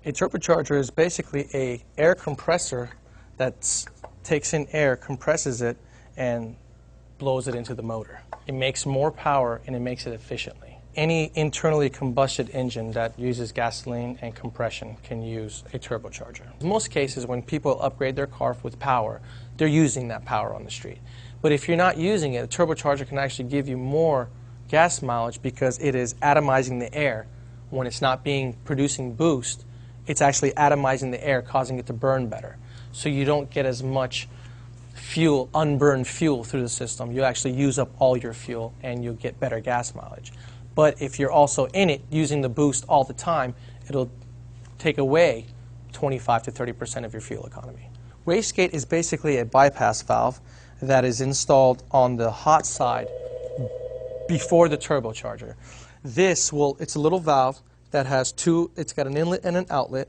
A turbocharger is basically an air compressor that takes in air, compresses it, and blows it into the motor. It makes more power and it makes it efficiently. Any internally combusted engine that uses gasoline and compression can use a turbocharger. In most cases, when people upgrade their car with power, they're using that power on the street. But if you're not using it, a turbocharger can actually give you more gas mileage because it is atomizing the air. When it's not producing boost, it's actually atomizing the air, causing it to burn better. So you don't get as much fuel, unburned fuel through the system. You actually use up all your fuel and you'll get better gas mileage. But if you're also in it using the boost all the time, it'll take away 25 to 30% of your fuel economy. Wastegate is basically a bypass valve that is installed on the hot side before the turbocharger. It's a little valve that has it's got an inlet and an outlet.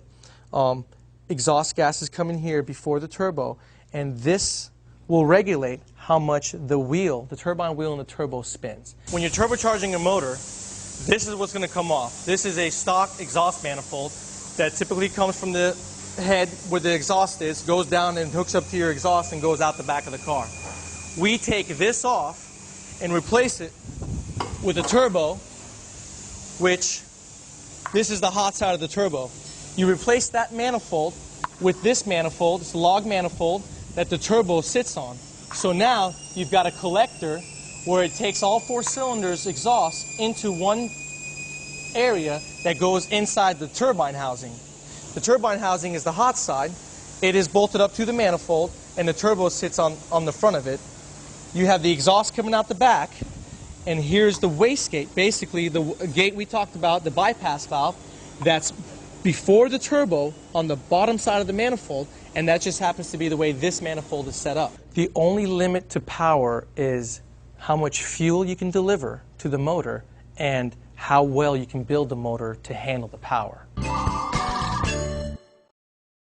Exhaust gas is coming here before the turbo, and this will regulate how much the turbine wheel and the turbo spins. When you're turbocharging a motor, this is what's going to come off. This is a stock exhaust manifold that typically comes from the head where the exhaust is, goes down and hooks up to your exhaust and goes out the back of the car. We take this off and replace it with a turbo, which this is the hot side of the turbo. You replace that manifold with this manifold, it's a log manifold that the turbo sits on. So now you've got a collector where it takes all 4 cylinders exhaust into one area that goes inside the turbine housing. The turbine housing is the hot side. It is bolted up to the manifold and the turbo sits on the front of it. You have the exhaust coming out the back, and here's the wastegate, basically the gate we talked about, the bypass valve, that's before the turbo on the bottom side of the manifold, and that just happens to be the way this manifold is set up. The only limit to power is how much fuel you can deliver to the motor and how well you can build the motor to handle the power.